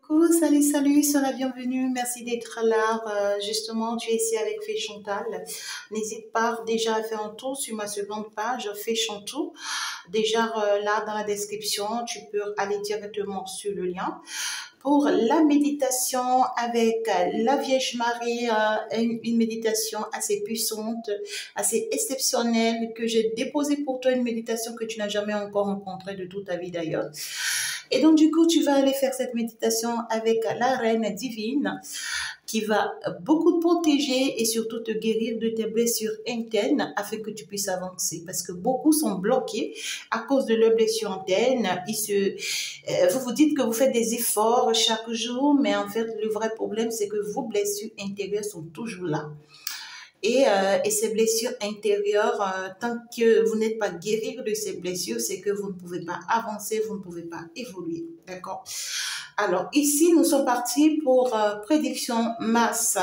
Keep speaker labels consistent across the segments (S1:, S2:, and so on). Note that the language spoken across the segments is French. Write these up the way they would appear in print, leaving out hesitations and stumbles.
S1: Coucou, salut, salut, sois la bienvenue. Merci d'être là. Justement, tu es ici avec Fée Chantal. N'hésite pas déjà à faire un tour sur ma seconde page, Fée Chantou. Déjà là dans la description, tu peux aller directement sur le lien pour la méditation avec la Vierge Marie, une méditation assez puissante, assez exceptionnelle que j'ai déposée pour toi, une méditation que tu n'as jamais encore rencontrée de toute ta vie d'ailleurs. Et donc, du coup, tu vas aller faire cette méditation avec la Reine divine qui va beaucoup te protéger et surtout te guérir de tes blessures internes afin que tu puisses avancer. Parce que beaucoup sont bloqués à cause de leurs blessures internes. Vous vous dites que vous faites des efforts chaque jour, mais en fait, le vrai problème, c'est que vos blessures intérieures sont toujours là. Et ces blessures intérieures, tant que vous n'êtes pas guéri de ces blessures, c'est que vous ne pouvez pas avancer, vous ne pouvez pas évoluer. D'accord? Alors, ici, nous sommes partis pour prédiction mars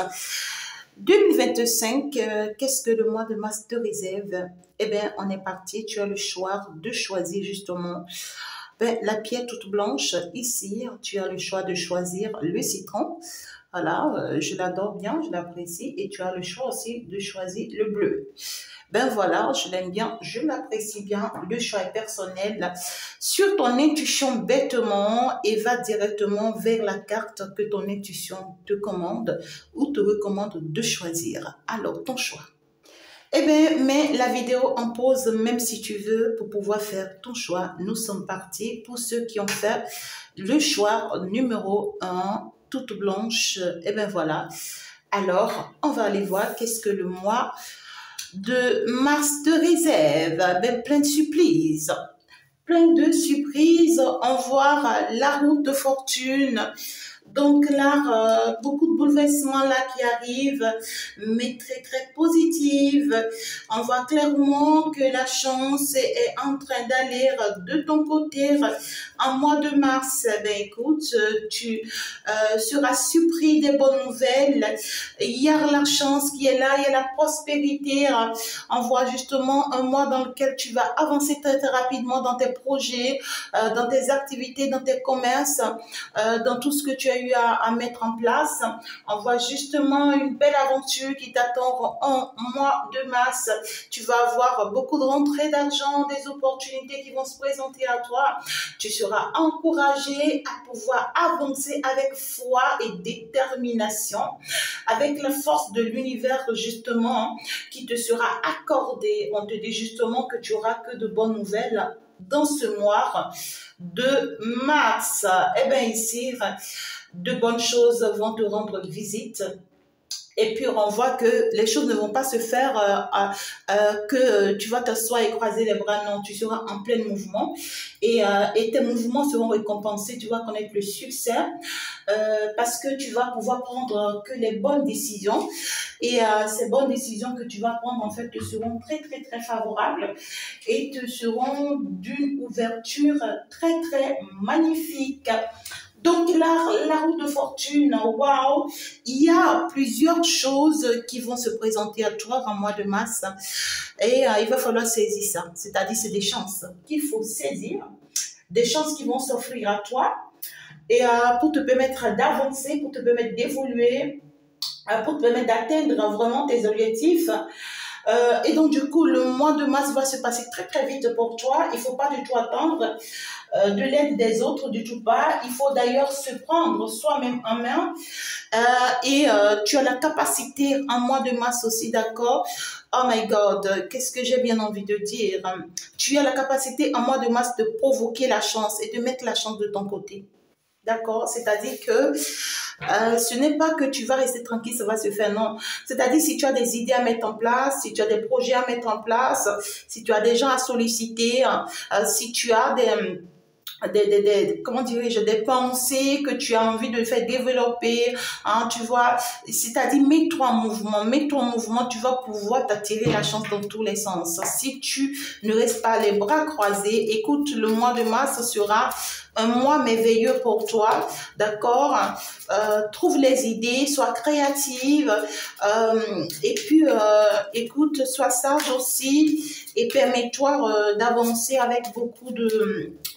S1: 2025. Qu'est-ce que le mois de mars te réserve? Eh bien, on est parti. Tu as le choix de choisir justement la pierre toute blanche. Ici, tu as le choix de choisir le citron. Voilà, je l'adore bien, je l'apprécie. Et tu as le choix aussi de choisir le bleu. Ben voilà, je l'aime bien, je l'apprécie bien. Le choix est personnel. Sur ton intuition bêtement et va directement vers la carte que ton intuition te commande ou te recommande de choisir. Alors, ton choix. Eh bien, mets la vidéo en pause, même si tu veux, pour pouvoir faire ton choix. Nous sommes partis pour ceux qui ont fait le choix numéro 1, toute blanche. Eh bien, voilà. Alors, on va aller voir qu'est-ce que le mois de mars te réserve. Ben, plein de surprises. Plein de surprises. On voit la route de fortune. Donc là, beaucoup de bouleversements là qui arrivent, mais très très positifs. On voit clairement que la chance est en train d'aller de ton côté. En mois de mars, ben écoute, tu seras surpris des bonnes nouvelles. Il y a la chance qui est là, il y a la prospérité. On voit justement un mois dans lequel tu vas avancer très très rapidement dans tes projets, dans tes activités, dans tes commerces, dans tout ce que tu as eu à mettre en place. On voit justement une belle aventure qui t'attend en mois de mars. Tu vas avoir beaucoup de rentrées d'argent, des opportunités qui vont se présenter à toi. Tu seras encouragé à pouvoir avancer avec foi et détermination, avec la force de l'univers justement qui te sera accordée. On te dit justement que tu auras que de bonnes nouvelles dans ce mois de mars. Eh bien ici, de bonnes choses vont te rendre visite. Et puis, on voit que les choses ne vont pas se faire que tu vas t'asseoir et croiser les bras. Non, tu seras en plein mouvement et tes mouvements seront récompensés. Tu vas connaître le succès parce que tu vas pouvoir prendre que les bonnes décisions. Et ces bonnes décisions que tu vas prendre, en fait, te seront très, très, très favorables et te seront d'une ouverture très, très magnifique. Donc la roue de fortune, waouh, il y a plusieurs choses qui vont se présenter à toi en mois de mars et il va falloir saisir ça. C'est-à-dire c'est des chances qu'il faut saisir, des chances qui vont s'offrir à toi et pour te permettre d'avancer, pour te permettre d'évoluer, pour te permettre d'atteindre vraiment tes objectifs. Et donc, du coup, le mois de mars va se passer très, très vite pour toi. Il ne faut pas du tout attendre de l'aide des autres, du tout pas. Il faut d'ailleurs se prendre soi-même en main. Tu as la capacité en mois de mars aussi, d'accord? Oh my God, qu'est-ce que j'ai bien envie de dire? Tu as la capacité en mois de mars de provoquer la chance et de mettre la chance de ton côté. D'accord? C'est-à-dire que ce n'est pas que tu vas rester tranquille, ça va se faire, non. C'est-à-dire si tu as des idées à mettre en place, si tu as des projets à mettre en place, si tu as des gens à solliciter, si tu as comment dirais-je, des pensées que tu as envie de faire développer, hein, tu vois, c'est-à-dire mets-toi en mouvement, tu vas pouvoir t'attirer la chance dans tous les sens. Si tu ne restes pas les bras croisés, écoute, le mois de mars sera un mois merveilleux pour toi, d'accord? Trouve les idées, sois créative, et puis écoute, sois sage aussi et permets-toi d'avancer avec beaucoup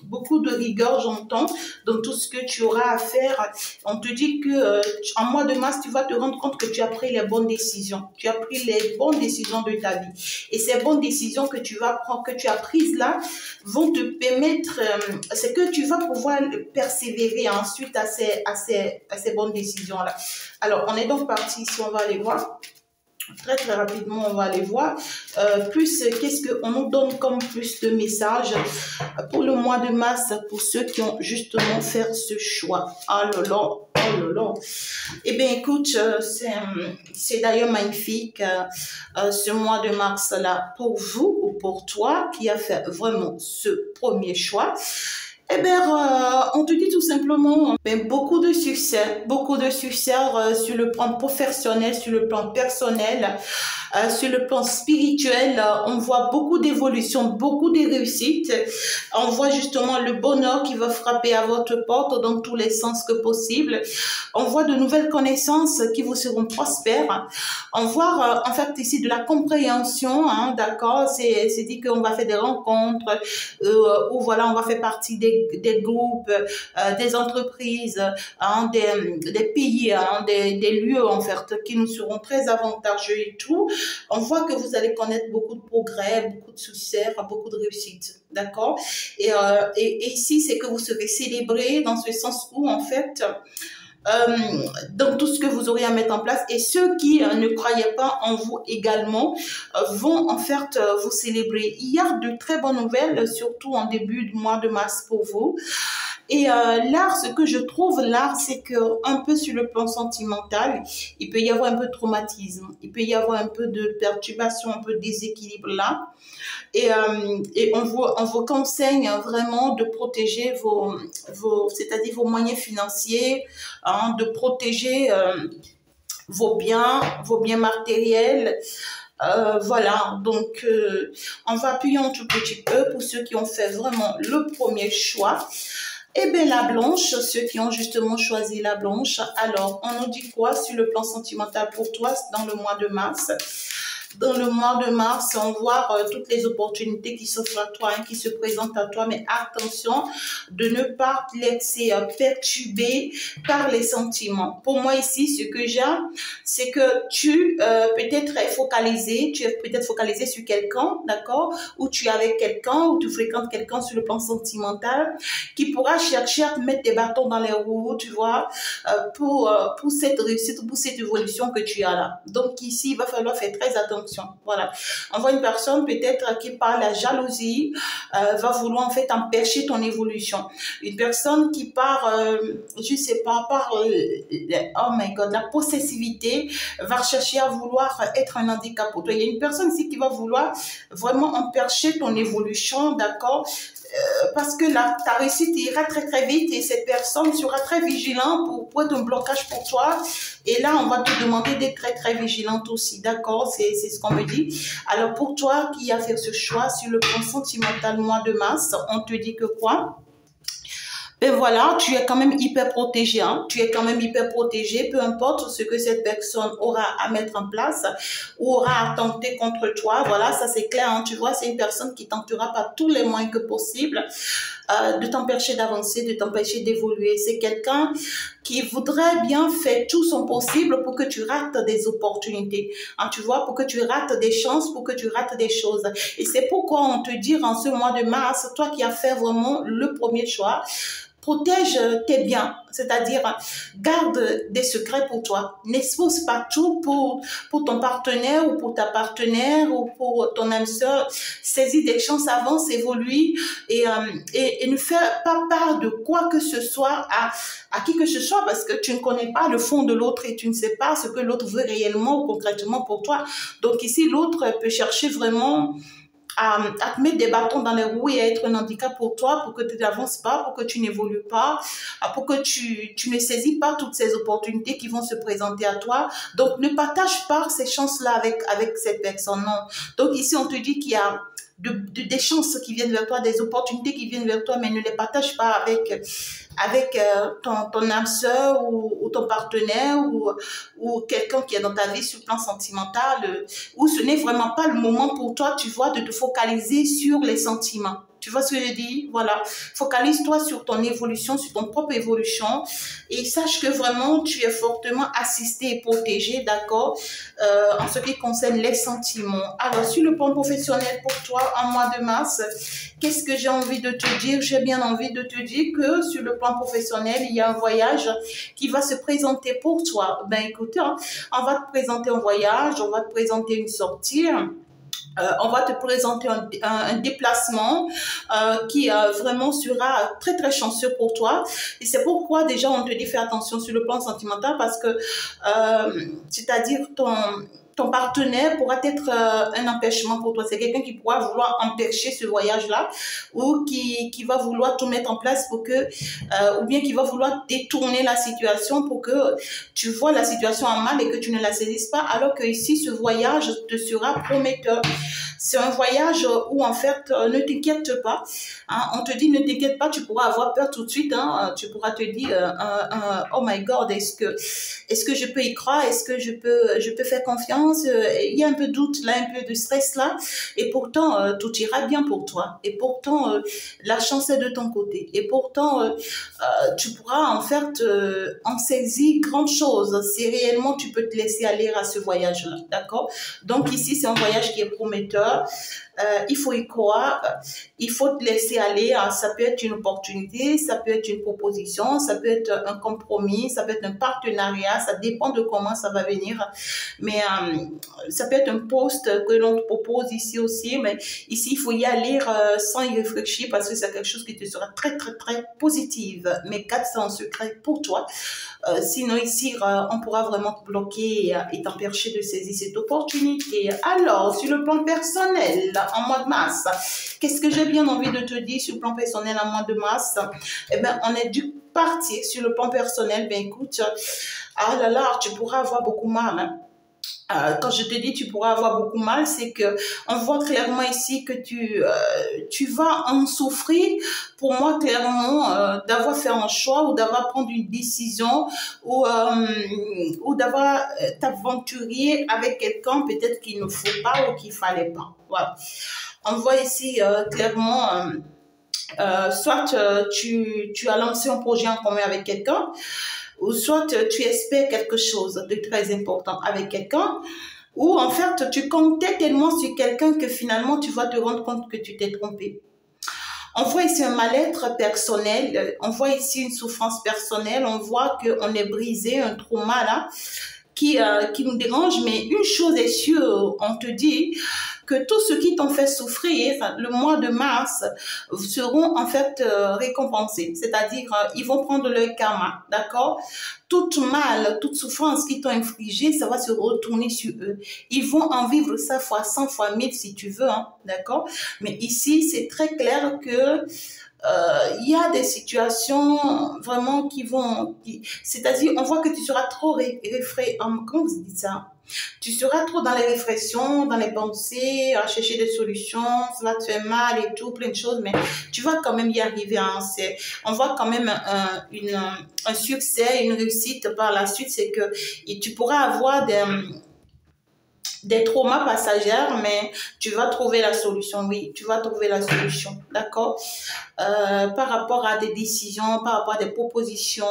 S1: beaucoup de rigueur, j'entends, dans tout ce que tu auras à faire. On te dit que en mois de mars, tu vas te rendre compte que tu as pris les bonnes décisions. Tu as pris les bonnes décisions de ta vie. Et ces bonnes décisions que tu vas prendre, que tu as prises là, vont te permettre, c'est que tu vas pouvoir persévérer ensuite à ces bonnes décisions-là. Alors, on est donc parti ici, on va aller voir. Très très rapidement, on va aller voir. Plus, qu'est-ce qu'on nous donne comme plus de messages pour le mois de mars, pour ceux qui ont justement fait ce choix. Oh là là, oh là là. Eh bien, écoute, c'est d'ailleurs magnifique, ce mois de mars-là, pour vous ou pour toi qui a fait vraiment ce premier choix. Eh bien, on te dit tout simplement beaucoup de succès sur le plan professionnel, sur le plan personnel, sur le plan spirituel. On voit beaucoup d'évolution, beaucoup de réussite. On voit justement le bonheur qui va frapper à votre porte dans tous les sens que possible. On voit de nouvelles connaissances qui vous seront prospères. On voit en fait ici de la compréhension, hein, d'accord? C'est dit qu'on va faire des rencontres, où voilà, on va faire partie des groupes, des entreprises, hein, des pays, hein, des lieux en fait qui nous seront très avantageux et tout. On voit que vous allez connaître beaucoup de progrès, beaucoup de succès, beaucoup de réussite, d'accord? Et ici, c'est que vous serez célébré dans ce sens où en fait, dans tout ce que vous aurez à mettre en place, et ceux qui ne croyaient pas en vous également vont en fait vous célébrer. Il y a de très bonnes nouvelles, surtout en début du mois de mars pour vous. Et l'art, ce que je trouve, l'art, c'est que un peu sur le plan sentimental, il peut y avoir un peu de traumatisme, il peut y avoir un peu de perturbation, un peu de déséquilibre là. Et on vous conseille vraiment de protéger c'est-à-dire vos moyens financiers, hein, de protéger vos biens matériels. Voilà, donc on va appuyer un tout petit peu pour ceux qui ont fait vraiment le premier choix. Eh bien, la blanche, ceux qui ont justement choisi la blanche. Alors, on nous dit quoi sur le plan sentimental pour toi dans le mois de mars? Dans le mois de mars, on voit toutes les opportunités qui s'offrent à toi, hein, qui se présentent à toi, mais attention de ne pas te laisser perturber par les sentiments. Pour moi ici, ce que j'ai, c'est que tu peut-être es focalisé, sur quelqu'un, d'accord, ou tu es avec quelqu'un, ou tu fréquentes quelqu'un sur le plan sentimental, qui pourra chercher à te mettre des bâtons dans les roues, tu vois, pour cette réussite, pour cette évolution que tu as là. Donc ici, il va falloir faire très attention. Voilà. On voit une personne peut-être qui par la jalousie va vouloir en fait empêcher ton évolution. Une personne qui par, je sais pas, par, oh my God, la possessivité va chercher à vouloir être un handicap pour toi. Il y a une personne ici qui va vouloir vraiment empêcher ton évolution, d'accord? Parce que là, ta réussite ira très très vite et cette personne sera très vigilante pour être un blocage pour toi. Et là, on va te demander d'être très très vigilante aussi, d'accord? C'est ce qu'on me dit. Alors pour toi qui a fait ce choix sur le plan sentimental mois de mars, on te dit que quoi? Ben voilà, tu es quand même hyper protégé, hein? Tu es quand même hyper protégé, peu importe ce que cette personne aura à mettre en place ou aura à tenter contre toi. Voilà, ça c'est clair, hein? Tu vois, c'est une personne qui tentera par tous les moyens que possible de t'empêcher d'avancer, de t'empêcher d'évoluer. C'est quelqu'un qui voudrait bien faire tout son possible pour que tu rates des opportunités, hein, tu vois, pour que tu rates des chances, pour que tu rates des choses. Et c'est pourquoi on te dit en ce mois de mars, toi qui as fait vraiment le premier choix, protège tes biens, c'est-à-dire garde des secrets pour toi. N'expose pas tout pour ton partenaire ou pour ta partenaire ou pour ton âme sœur. Saisis des chances, avance, évolue et ne fais pas part de quoi que ce soit à qui que ce soit parce que tu ne connais pas le fond de l'autre et tu ne sais pas ce que l'autre veut réellement ou concrètement pour toi. Donc ici, l'autre peut chercher vraiment à te mettre des bâtons dans les roues et à être un handicap pour toi, pour que tu n'avances pas, pour que tu n'évolues pas, pour que tu ne saisis pas toutes ces opportunités qui vont se présenter à toi. Donc, ne partage pas ces chances-là avec cette personne, non. Donc, ici, on te dit qu'il y a des chances qui viennent vers toi, des opportunités qui viennent vers toi, mais ne les partage pas avec ton âme sœur ou ton partenaire ou quelqu'un qui est dans ta vie sur le plan sentimental, où ce n'est vraiment pas le moment pour toi, tu vois, de te focaliser sur les sentiments. Tu vois ce que je dis? Voilà. Focalise-toi sur ton évolution, sur ton propre évolution et sache que vraiment tu es fortement assisté et protégé, d'accord, en ce qui concerne les sentiments. Alors, sur le plan professionnel pour toi, en mois de mars, qu'est-ce que j'ai envie de te dire? J'ai bien envie de te dire que sur le plan professionnel, il y a un voyage qui va se présenter pour toi. Ben écoute, hein, on va te présenter un voyage, on va te présenter une sortie. On va te présenter un déplacement qui vraiment sera très très chanceux pour toi et c'est pourquoi déjà on te dit fais attention sur le plan sentimental parce que c'est-à-dire ton partenaire pourra être un empêchement pour toi. C'est quelqu'un qui pourra vouloir empêcher ce voyage-là ou qui va vouloir tout mettre en place pour que, ou bien qui va vouloir détourner la situation pour que tu vois la situation en mal et que tu ne la saisisses pas, alors que ici, ce voyage te sera prometteur. C'est un voyage où, en fait, ne t'inquiète pas. Hein, on te dit, ne t'inquiète pas, tu pourras avoir peur tout de suite. Hein, tu pourras te dire, oh my God, est-ce que je peux y croire? Est-ce que je peux faire confiance? Il y a un peu de doute là, un peu de stress là. Et pourtant, tout ira bien pour toi. Et pourtant, la chance est de ton côté. Et pourtant, tu pourras en fait en saisir grande chose si réellement tu peux te laisser aller à ce voyage-là. D'accord? Donc ici, c'est un voyage qui est prometteur. Il faut y croire, il faut te laisser aller. Ça peut être une opportunité, ça peut être une proposition, ça peut être un compromis, ça peut être un partenariat, ça dépend de comment ça va venir. Mais ça peut être un poste que l'on te propose ici aussi, mais ici il faut y aller sans y réfléchir parce que c'est quelque chose qui te sera très très très positive. Mais garde ça en secret pour toi. Sinon ici on pourra vraiment te bloquer et t'empêcher de saisir cette opportunité. Alors sur le plan personnel en mois de mars, qu'est-ce que j'ai bien envie de te dire sur le plan personnel en mois de mars? Eh bien on est dû partir sur le plan personnel. Ben écoute, ah là là, tu pourras avoir beaucoup mal, hein. Quand je te dis tu pourras avoir beaucoup mal, c'est que on voit clairement ici que tu vas en souffrir. Pour moi, clairement, d'avoir fait un choix ou d'avoir pris une décision ou d'avoir t'aventurer avec quelqu'un peut-être qu'il ne faut pas ou qu'il fallait pas. Voilà. On voit ici clairement. Soit tu as lancé un projet en commun avec quelqu'un, ou soit tu espères quelque chose de très important avec quelqu'un, ou en fait tu comptais tellement sur quelqu'un que finalement tu vas te rendre compte que tu t'es trompé. On voit ici un mal-être personnel, on voit ici une souffrance personnelle, on voit qu'on est brisé, un trauma là, qui nous dérange, mais une chose est sûre, on te dit que tous ceux qui t'ont fait souffrir le mois de mars seront en fait récompensés, c'est-à-dire ils vont prendre leur karma, d'accord? Toute mal, toute souffrance qu'ils t'ont infligée, ça va se retourner sur eux. Ils vont en vivre ça fois 100 fois 1000 si tu veux, hein, d'accord? Mais ici, c'est très clair que il y a des situations vraiment c'est-à-dire on voit que tu seras trop comment vous dites ça? Tu seras trop dans les réflexions, dans les pensées, à chercher des solutions, ça va te faire mal et tout, plein de choses, mais tu vas quand même y arriver. Hein. On voit quand même un succès, une réussite par la suite, c'est que tu pourras avoir des traumas passagers, mais tu vas trouver la solution, oui, tu vas trouver la solution, d'accord? Par rapport à des décisions, par rapport à des propositions,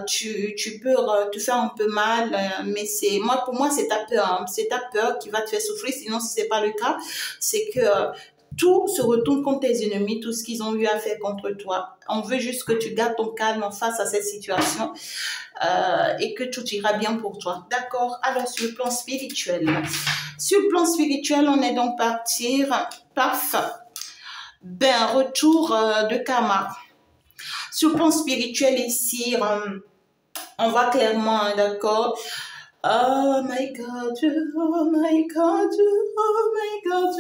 S1: tu peux te faire un peu mal, mais pour moi, c'est ta peur, hein, c'est ta peur qui va te faire souffrir, sinon si c'est pas le cas, c'est que tout se retourne contre tes ennemis, tout ce qu'ils ont eu à faire contre toi. On veut juste que tu gardes ton calme face à cette situation et que tout ira bien pour toi. D'accord? Alors, sur le plan spirituel. Sur le plan spirituel, on est donc partir, paf, ben, retour de karma. Sur le plan spirituel ici, on voit clairement, d'accord? Oh my God, oh my God, oh my God.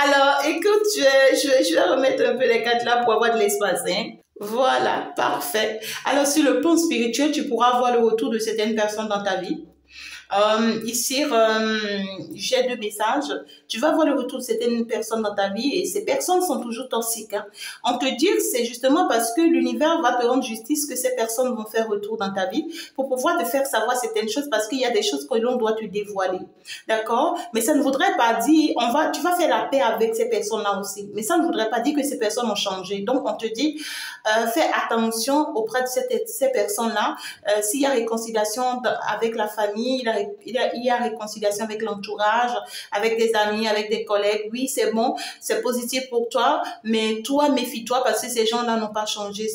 S1: Alors, écoute, je vais remettre un peu les cartes là pour avoir de l'espace, hein. Voilà, parfait. Alors, sur le plan spirituel, tu pourras avoir le retour de certaines personnes dans ta vie. Ici, j'ai deux messages. Tu vas voir le retour de certaines personnes dans ta vie et ces personnes sont toujours toxiques. Hein. On te dit que c'est justement parce que l'univers va te rendre justice que ces personnes vont faire retour dans ta vie pour pouvoir te faire savoir certaines choses parce qu'il y a des choses que l'on doit te dévoiler. D'accord? Mais ça ne voudrait pas dire, tu vas faire la paix avec ces personnes-là aussi. Mais ça ne voudrait pas dire que ces personnes ont changé. Donc, on te dit, fais attention auprès de ces personnes-là. S'il y a réconciliation avec la famille, il y a réconciliation avec l'entourage, avec des amis, avec des collègues. Oui, c'est bon, c'est positif pour toi, mais toi, méfie-toi parce que ces gens-là n'ont pas changé.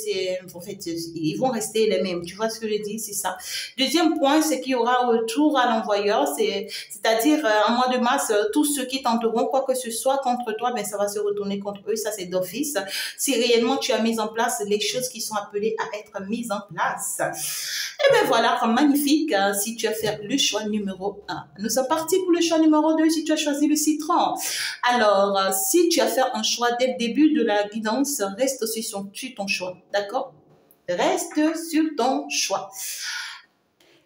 S1: En fait, ils vont rester les mêmes. Tu vois ce que je dis? C'est ça. Deuxième point, c'est qu'il y aura retour à l'envoyeur. C'est-à-dire, en mois de mars, tous ceux qui tenteront quoi que ce soit contre toi, ben, ça va se retourner contre eux. Ça, c'est d'office. Si réellement tu as mis en place les choses qui sont appelées à être mises en place. Et bien voilà, magnifique, si tu as fait le choix numéro 1. Nous sommes partis pour le choix numéro 2, si tu as choisi le citron. Alors, si tu as fait un choix dès le début de la guidance, reste sur ton choix, d'accord? Reste sur ton choix.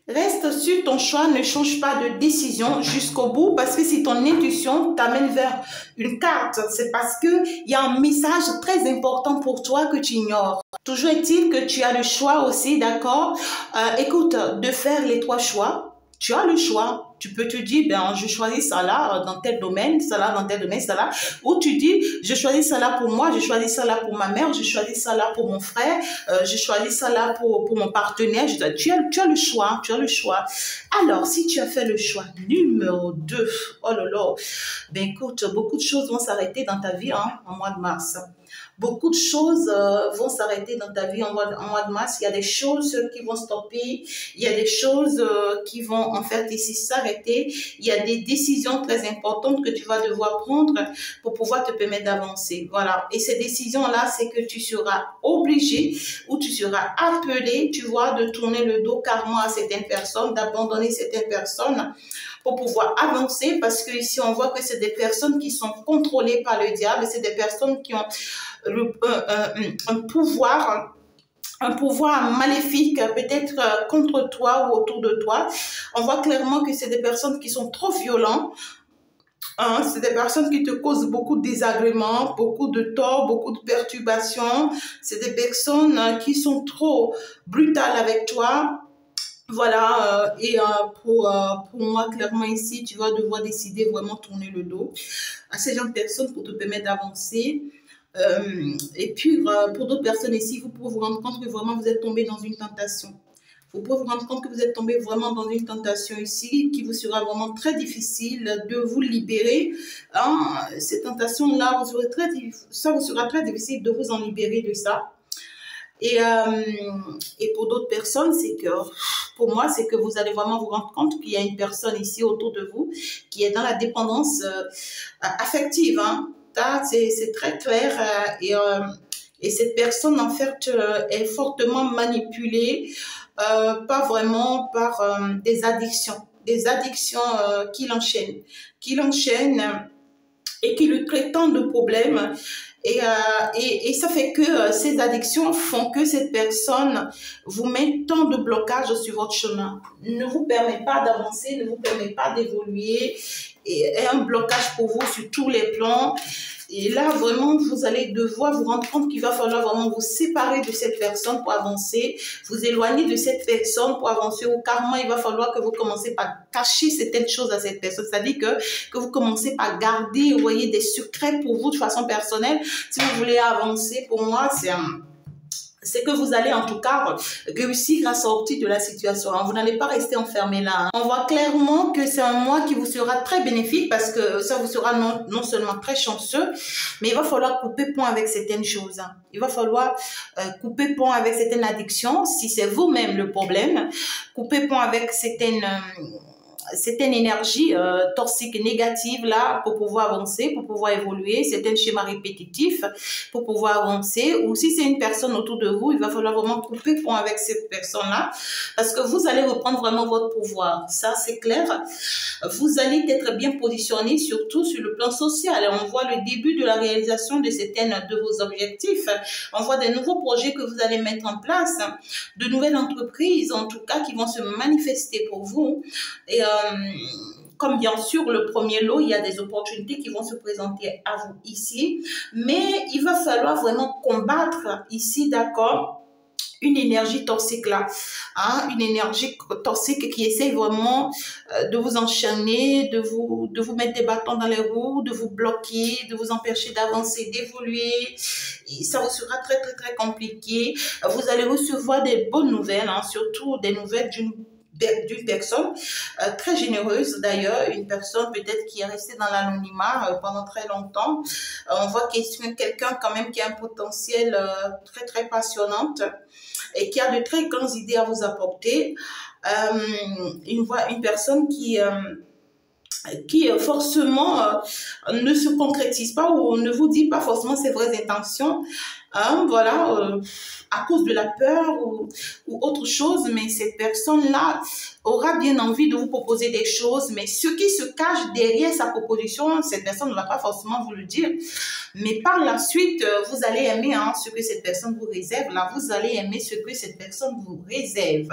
S1: Reste sur ton choix, ne change pas de décision jusqu'au bout parce que si ton intuition t'amène vers une carte, c'est parce qu'il y a un message très important pour toi que tu ignores. Toujours est-il que tu as le choix aussi, d'accord? Écoute, de faire les trois choix. Tu as le choix. Tu peux te dire, ben, je choisis ça là dans tel domaine, ça là dans tel domaine, ça là. Ou tu dis, je choisis ça là pour moi, je choisis ça là pour ma mère, je choisis ça là pour mon frère, je choisis ça là pour mon partenaire. Tu as le choix, tu as le choix. Alors, si tu as fait le choix numéro 2, oh là là, ben écoute, beaucoup de choses vont s'arrêter dans ta vie hein, en mois de mars. Beaucoup de choses vont s'arrêter dans ta vie en mois de mars. Il y a des choses qui vont stopper. Il y a des choses qui vont en fait ici s'arrêter. Il y a des décisions très importantes que tu vas devoir prendre pour pouvoir te permettre d'avancer. Voilà. Et ces décisions-là, c'est que tu seras obligé ou tu seras appelé, tu vois, de tourner le dos carrément à certaines personnes, d'abandonner certaines personnes pour pouvoir avancer parce que ici on voit que c'est des personnes qui sont contrôlées par le diable, c'est des personnes qui ont un pouvoir maléfique peut-être contre toi ou autour de toi. On voit clairement que c'est des personnes qui sont trop violentes. Hein, c'est des personnes qui te causent beaucoup de désagréments, beaucoup de tort, beaucoup de perturbations. C'est des personnes qui sont trop brutales avec toi. Voilà, pour moi, clairement ici, tu vas devoir décider vraiment tourner le dos à ces gens de personnes pour te permettre d'avancer. Et puis, pour d'autres personnes ici, vous pouvez vous rendre compte que vraiment vous êtes tombé dans une tentation. Vous pouvez vous rendre compte que vous êtes tombé vraiment dans une tentation ici qui vous sera vraiment très difficile de vous libérer. Hein, ces tentations-là, ça vous sera très difficile de vous en libérer de ça. Et pour d'autres personnes, c'est que, pour moi, c'est que vous allez vraiment vous rendre compte qu'il y a une personne ici autour de vous qui est dans la dépendance affective. Hein. C'est très clair. Et cette personne, en fait, est fortement manipulée, pas vraiment par des addictions qui l'enchaînent, et qui lui créent tant de problèmes. Et ça fait que ces addictions font que cette personne vous met tant de blocages sur votre chemin, ne vous permet pas d'avancer, ne vous permet pas d'évoluer, et est un blocage pour vous sur tous les plans. Et là, vraiment, vous allez devoir vous rendre compte qu'il va falloir vraiment vous séparer de cette personne pour avancer, vous éloigner de cette personne pour avancer, ou carrément, il va falloir que vous commencez par cacher certaines choses à cette personne. C'est-à-dire que vous commencez par garder, vous voyez, des secrets pour vous de façon personnelle. Si vous voulez avancer, pour moi, c'est que vous allez en tout cas réussir à sortir de la situation. Vous n'allez pas rester enfermé là. On voit clairement que c'est un mois qui vous sera très bénéfique parce que ça vous sera non seulement très chanceux, mais il va falloir couper point avec certaines choses. Il va falloir couper point avec certaines addictions, si c'est vous-même le problème. Couper point avec certaines énergies toxiques et négatives là pour pouvoir avancer, pour pouvoir évoluer, certains schémas répétitifs pour pouvoir avancer. Ou si c'est une personne autour de vous, il va falloir vraiment couper point avec cette personne-là parce que vous allez reprendre vraiment votre pouvoir. Ça, c'est clair. Vous allez être bien positionné, surtout sur le plan social. On voit le début de la réalisation de certaines de vos objectifs. On voit des nouveaux projets que vous allez mettre en place, de nouvelles entreprises, en tout cas, qui vont se manifester pour vous. Et comme bien sûr le premier lot, il y a des opportunités qui vont se présenter à vous ici, mais il va falloir vraiment combattre ici, d'accord, une énergie toxique là, hein, une énergie toxique qui essaie vraiment de vous enchaîner, de vous mettre des bâtons dans les roues, de vous bloquer, de vous empêcher d'avancer, d'évoluer. Et ça vous sera très très très compliqué. Vous allez recevoir des bonnes nouvelles, hein, surtout des nouvelles d'une personne très généreuse d'ailleurs, une personne peut-être qui est restée dans l'anonymat pendant très longtemps. On voit quelqu'un quand même qui a un potentiel très très passionnant et qui a de très grandes idées à vous apporter. Une personne qui forcément ne se concrétise pas ou ne vous dit pas forcément ses vraies intentions, hein, voilà, à cause de la peur ou autre chose, mais cette personne-là aura bien envie de vous proposer des choses, mais ce qui se cache derrière sa proposition, cette personne ne va pas forcément vous le dire, mais par la suite, vous allez aimer hein, ce que cette personne vous réserve, là, vous allez aimer ce que cette personne vous réserve,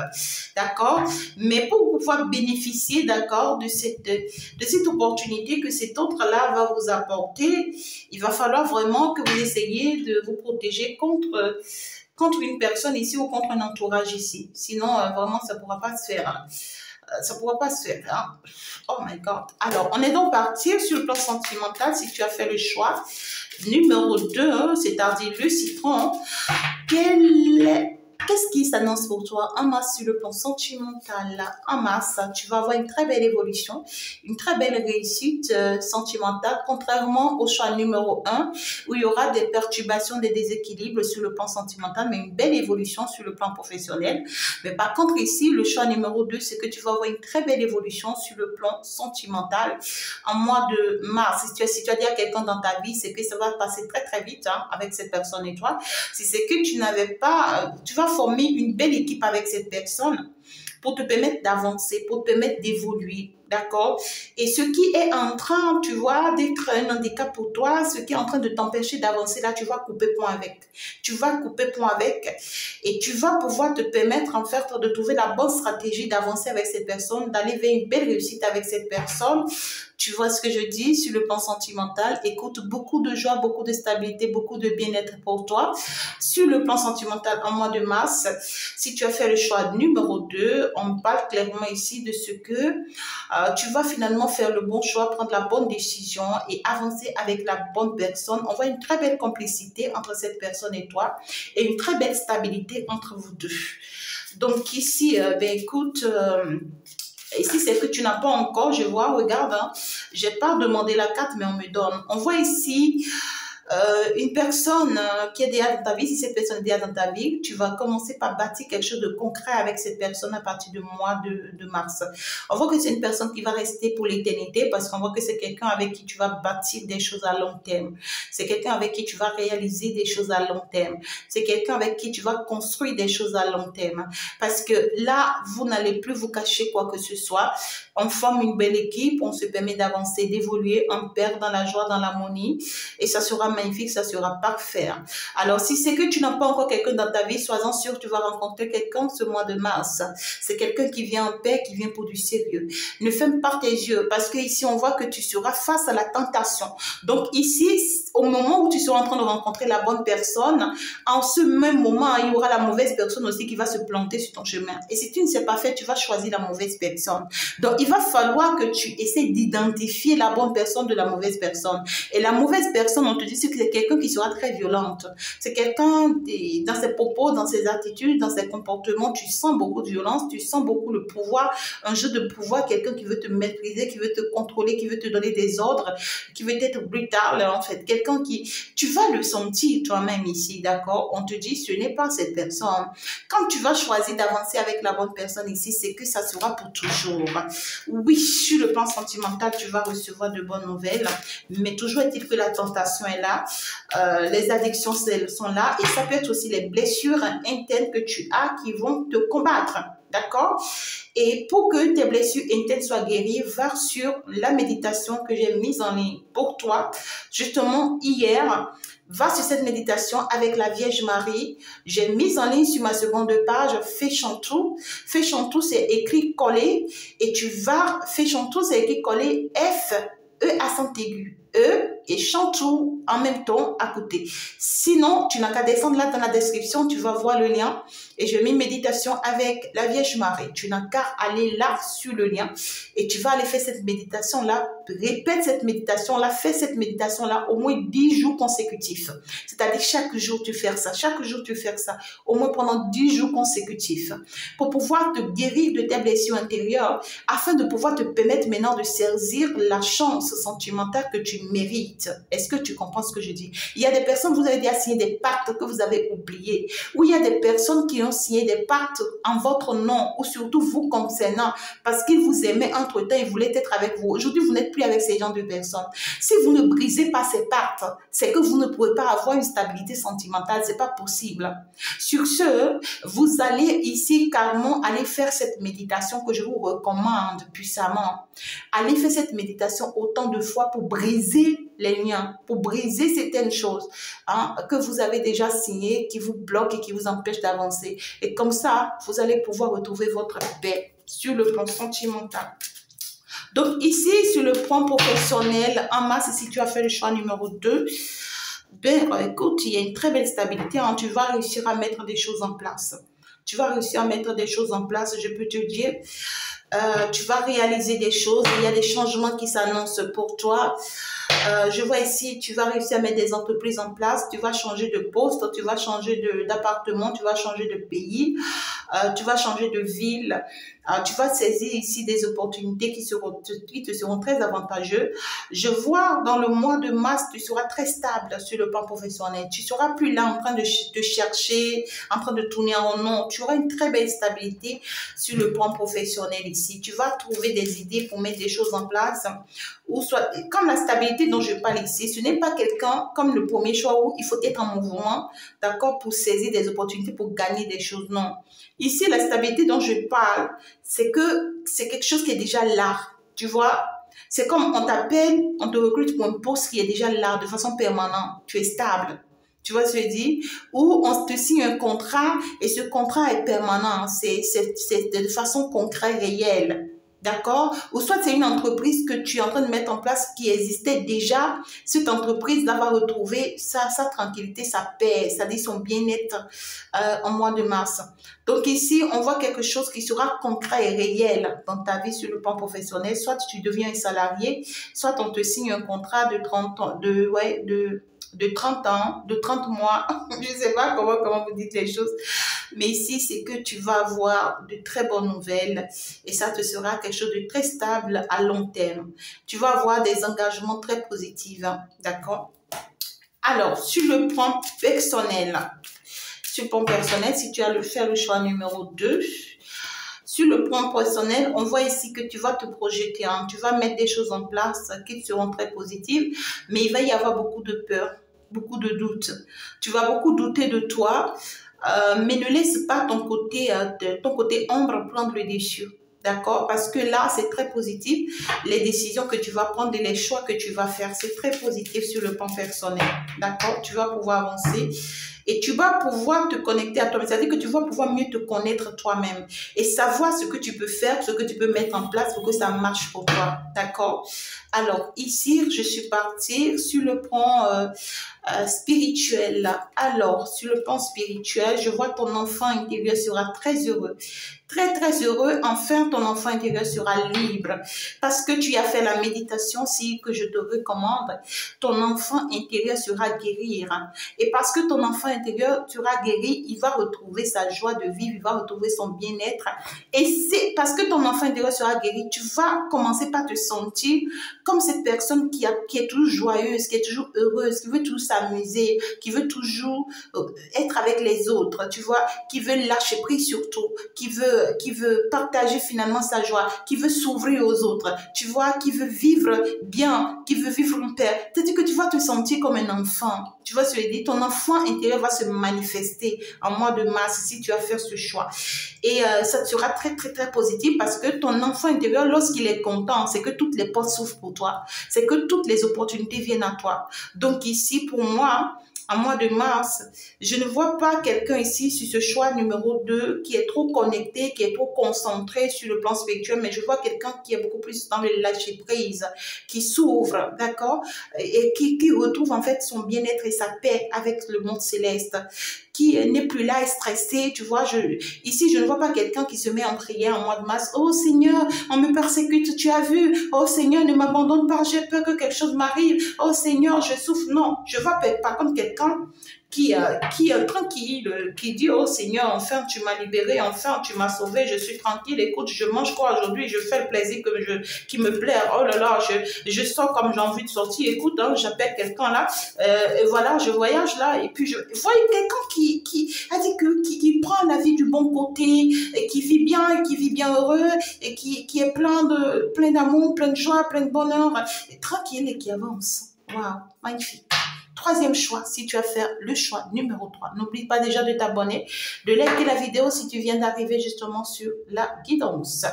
S1: d'accord? Mais pour pouvoir bénéficier, d'accord, de cette opportunité que cet autre-là va vous apporter, il va falloir vraiment que vous essayiez de vous protéger contre une personne ici ou contre un entourage ici. Sinon, vraiment, ça ne pourra pas se faire. Hein. Ça ne pourra pas se faire. Hein. Oh my God. Alors, on est donc parti sur le plan sentimental si tu as fait le choix. Numéro 2, c'est-à-dire le citron. Qu'est-ce qui s'annonce pour toi en masse sur le plan sentimental? En masse, tu vas avoir une très belle évolution, une très belle réussite sentimentale, contrairement au choix numéro 1, où il y aura des perturbations, des déséquilibres sur le plan sentimental, mais une belle évolution sur le plan professionnel. Mais par contre, ici, le choix numéro 2, c'est que tu vas avoir une très belle évolution sur le plan sentimental. En mois de mars, si tu as dit à quelqu'un dans ta vie, c'est que ça va passer très très vite hein, avec cette personne et toi. Si c'est que tu n'avais pas, tu vas former une belle équipe avec cette personne pour te permettre d'avancer, pour te permettre d'évoluer, d'accord? Et ce qui est en train, tu vois, d'être un handicap pour toi, ce qui est en train de t'empêcher d'avancer, là, tu vas couper point avec. Tu vas couper point avec et tu vas pouvoir te permettre, en fait, de trouver la bonne stratégie d'avancer avec cette personne, d'aller vers une belle réussite avec cette personne. Tu vois ce que je dis sur le plan sentimental. Écoute, beaucoup de joie, beaucoup de stabilité, beaucoup de bien-être pour toi. Sur le plan sentimental, en mois de mars, si tu as fait le choix numéro 2, on parle clairement ici de ce que tu vas finalement faire le bon choix, prendre la bonne décision et avancer avec la bonne personne. On voit une très belle complicité entre cette personne et toi et une très belle stabilité entre vous deux. Donc ici, ben écoute... ici, c'est que tu n'as pas encore, je vois, regarde, hein, j'ai pas demandé la carte, mais on me donne. On voit ici une personne qui est déjà dans ta vie. Si cette personne est déjà dans ta vie, tu vas commencer par bâtir quelque chose de concret avec cette personne à partir du mois de mars. On voit que c'est une personne qui va rester pour l'éternité parce qu'on voit que c'est quelqu'un avec qui tu vas bâtir des choses à long terme. C'est quelqu'un avec qui tu vas réaliser des choses à long terme. C'est quelqu'un avec qui tu vas construire des choses à long terme. Parce que là, vous n'allez plus vous cacher quoi que ce soit. On forme une belle équipe, on se permet d'avancer, d'évoluer, on perd dans la joie, dans l'harmonie et ça sera magnifique, ça sera parfait. Alors, si c'est que tu n'as pas encore quelqu'un dans ta vie, sois-en sûr que tu vas rencontrer quelqu'un ce mois de mars. C'est quelqu'un qui vient en paix, qui vient pour du sérieux. Ne ferme pas tes yeux parce que ici on voit que tu seras face à la tentation. Donc ici, au moment où tu seras en train de rencontrer la bonne personne, en ce même moment, il y aura la mauvaise personne aussi qui va se planter sur ton chemin. Et si tu ne sais pas faire, tu vas choisir la mauvaise personne. Donc, il va falloir que tu essaies d'identifier la bonne personne de la mauvaise personne. Et la mauvaise personne, on te dit que c'est quelqu'un qui sera très violente. C'est quelqu'un, dans ses propos, dans ses attitudes, dans ses comportements, tu sens beaucoup de violence, tu sens beaucoup le pouvoir, un jeu de pouvoir, quelqu'un qui veut te maîtriser, qui veut te contrôler, qui veut te donner des ordres, qui veut être brutal, en fait. Quelqu'un qui, tu vas le sentir toi-même ici, d'accord? On te dit, ce n'est pas cette personne. Quand tu vas choisir d'avancer avec la bonne personne ici, c'est que ça sera pour toujours. Oui, sur le plan sentimental, tu vas recevoir de bonnes nouvelles, mais toujours est-il que la tentation est là, les addictions sont là, et ça peut être aussi les blessures internes que tu as qui vont te combattre. D'accord? Et pour que tes blessures internes soient guéries, va sur la méditation que j'ai mise en ligne pour toi, justement hier. Va sur cette méditation avec la Vierge Marie. J'ai mis en ligne sur ma seconde page Fée Chantou. Fée Chantou, c'est écrit collé. Et tu vas, Fée Chantou, c'est écrit collé F, E accent aigu. E et Chantou en même temps à côté. Sinon, tu n'as qu'à descendre là dans la description, tu vas voir le lien. Et je mets méditation avec la Vierge Marie. Tu n'as qu'à aller là sur le lien et tu vas aller faire cette méditation-là. Répète cette méditation-là, fais cette méditation-là au moins 10 jours consécutifs. C'est-à-dire chaque jour tu fais ça, chaque jour tu fais ça, au moins pendant 10 jours consécutifs. Pour pouvoir te guérir de tes blessures intérieures, afin de pouvoir te permettre maintenant de saisir la chance sentimentale que tu mérites. Est-ce que tu comprends ce que je dis? Il y a des personnes, vous avez déjà signé des pactes que vous avez oubliés. Ou il y a des personnes qui ont signé des pactes en votre nom, ou surtout vous concernant, parce qu'ils vous aimaient entre-temps, ils voulaient être avec vous. Aujourd'hui, vous n'êtes plus avec ces gens de personnes. Si vous ne brisez pas ces pactes, c'est que vous ne pouvez pas avoir une stabilité sentimentale. C'est pas possible. Sur ce, vous allez ici carrément aller faire cette méditation que je vous recommande puissamment. Allez faire cette méditation autant de fois pour briser les liens, pour briser certaines choses que vous avez déjà signées, qui vous bloquent et qui vous empêchent d'avancer. Et comme ça, vous allez pouvoir retrouver votre paix sur le plan sentimental. Donc ici, sur le plan professionnel, en masse, si tu as fait le choix numéro 2, ben écoute, il y a une très belle stabilité. Tu vas réussir à mettre des choses en place. Tu vas réussir à mettre des choses en place, je peux te dire. Tu vas réaliser des choses, il y a des changements qui s'annoncent pour toi. Je vois ici, tu vas réussir à mettre des entreprises en place, tu vas changer de poste, tu vas changer d'appartement, tu vas changer de pays, tu vas changer de ville, tu vas saisir ici des opportunités qui te seront très avantageuses. Je vois dans le mois de mars, tu seras très stable sur le plan professionnel. Tu ne seras plus là en train de chercher, en train de tourner en rond. Tu auras une très belle stabilité sur le plan professionnel ici. Tu vas trouver des idées pour mettre des choses en place. Ou soit, comme la stabilité dont je parle ici, ce n'est pas quelqu'un comme le premier choix où il faut être en mouvement, d'accord, pour saisir des opportunités, pour gagner des choses. Non. Ici, la stabilité dont je parle, c'est que c'est quelque chose qui est déjà là, tu vois. C'est comme on t'appelle, on te recrute pour un poste qui est déjà là de façon permanente. Tu es stable. Tu vois ce que je dis? Ou on te signe un contrat et ce contrat est permanent. C'est de façon concrète, réelle. D'accord? Ou soit c'est une entreprise que tu es en train de mettre en place qui existait déjà. Cette entreprise-là va retrouver sa tranquillité, sa paix, c'est-à-dire son bien-être en mois de mars. Donc ici, on voit quelque chose qui sera concret et réel dans ta vie sur le plan professionnel. Soit tu deviens un salarié, soit on te signe un contrat de 30 ans, de 30 ans, de 30 mois, je ne sais pas comment vous dites les choses, mais ici, c'est que tu vas avoir de très bonnes nouvelles et ça te sera quelque chose de très stable à long terme. Tu vas avoir des engagements très positifs, d'accord? Alors, sur le plan personnel, si tu as fait le choix numéro 2, sur le plan personnel, on voit ici que tu vas te projeter, tu vas mettre des choses en place qui seront très positives, mais il va y avoir beaucoup de peur, beaucoup de doutes. Tu vas beaucoup douter de toi, mais ne laisse pas ton côté ombre prendre le dessus. D'accord? Parce que là, c'est très positif. Les décisions que tu vas prendre et les choix que tu vas faire, c'est très positif sur le plan personnel. D'accord? Tu vas pouvoir avancer. Et tu vas pouvoir te connecter à toi-même. C'est-à-dire que tu vas pouvoir mieux te connaître toi-même et savoir ce que tu peux faire, ce que tu peux mettre en place pour que ça marche pour toi. D'accord? Alors, ici, je suis partie sur le plan spirituel. Alors, sur le plan spirituel, je vois ton enfant intérieur sera très heureux. Très, très heureux. Enfin, ton enfant intérieur sera libre. Parce que tu as fait la méditation, si que je te recommande, ton enfant intérieur sera guéri. Et parce que ton enfant intérieur sera guéri, il va retrouver sa joie de vivre, il va retrouver son bien-être. Et c'est parce que ton enfant intérieur sera guéri, tu vas commencer par te sentir comme cette personne qui est toujours joyeuse, qui est toujours heureuse, qui veut toujours s'amuser, qui veut toujours être avec les autres, tu vois, qui veut lâcher prise surtout, qui veut partager finalement sa joie, qui veut s'ouvrir aux autres, tu vois, qui veut vivre bien, qui veut vivre en paix. C'est-à-dire que tu vas te sentir comme un enfant. Tu vois ce que je dis? Ton enfant intérieur va se manifester en mois de mars si tu as fait ce choix. Et ça sera très, très, très positif parce que ton enfant intérieur, lorsqu'il est content, c'est que toutes les portes s'ouvrent pour toi. C'est que toutes les opportunités viennent à toi. Donc ici, pour moi, en mois de mars, je ne vois pas quelqu'un ici sur ce choix numéro 2 qui est trop connecté, qui est trop concentré sur le plan spirituel, mais je vois quelqu'un qui est beaucoup plus dans le lâcher prise, qui s'ouvre, d'accord, et qui retrouve en fait son bien-être et sa paix avec le monde céleste, qui n'est plus là et stressé, tu vois. Ici, je ne vois pas quelqu'un qui se met en prière en mois de mars. Oh Seigneur, on me persécute, tu as vu. Oh Seigneur, ne m'abandonne pas, j'ai peur que quelque chose m'arrive. Oh Seigneur, je souffre. Non, je vois par contre quelqu'un qui est tranquille, qui dit, oh Seigneur, enfin tu m'as libéré, enfin tu m'as sauvé, je suis tranquille, écoute, je mange quoi aujourd'hui, je fais le plaisir qui me plaît, oh là là, je sors comme j'ai envie de sortir, écoute, hein, j'appelle quelqu'un là, et voilà, je voyage là, et puis je vois quelqu'un qui prend la vie du bon côté, et qui vit bien heureux, et qui est plein d'amour, plein de joie, plein de bonheur, et tranquille et qui avance. Waouh, magnifique. Troisième choix, si tu as fait le choix numéro 3, n'oublie pas déjà de t'abonner, de liker la vidéo si tu viens d'arriver justement sur la guidance.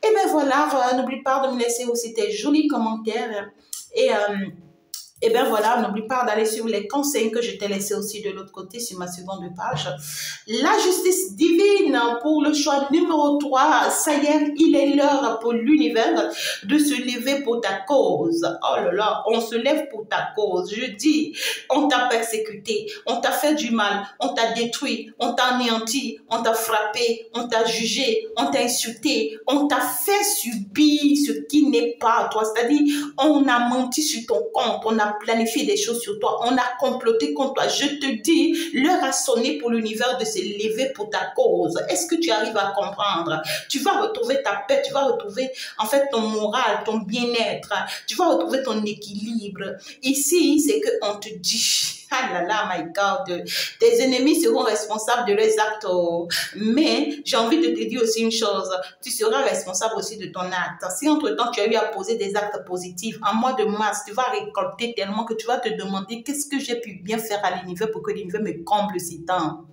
S1: Et bien voilà, n'oublie pas de me laisser aussi tes jolis commentaires et bien voilà, n'oublie pas d'aller suivre les conseils que je t'ai laissés aussi de l'autre côté sur ma seconde page. La justice divine pour le choix numéro 3. Ça y est, il est l'heure pour l'univers de se lever pour ta cause. Oh là là, on se lève pour ta cause. Je dis, on t'a persécuté, on t'a fait du mal, on t'a détruit, on t'a anéanti, on t'a frappé, on t'a jugé, on t'a insulté, on t'a fait subir ce qui n'est pas à toi. C'est-à-dire, on a menti sur ton compte, on a planifié des choses sur toi, on a comploté contre toi. Je te dis, l'heure a sonné pour l'univers de se lever pour ta cause. Est-ce que tu arrives à comprendre? Tu vas retrouver ta paix, tu vas retrouver en fait ton moral, ton bien-être, tu vas retrouver ton équilibre. Ici, c'est qu'on te dit, ah là là, my God, tes ennemis seront responsables de leurs actes. Mais j'ai envie de te dire aussi une chose, tu seras responsable aussi de ton acte. Si entre-temps tu as eu à poser des actes positifs, en mois de mars, tu vas récolter tellement que tu vas te demander qu'est-ce que j'ai pu bien faire à l'univers pour que l'univers me comble si tant.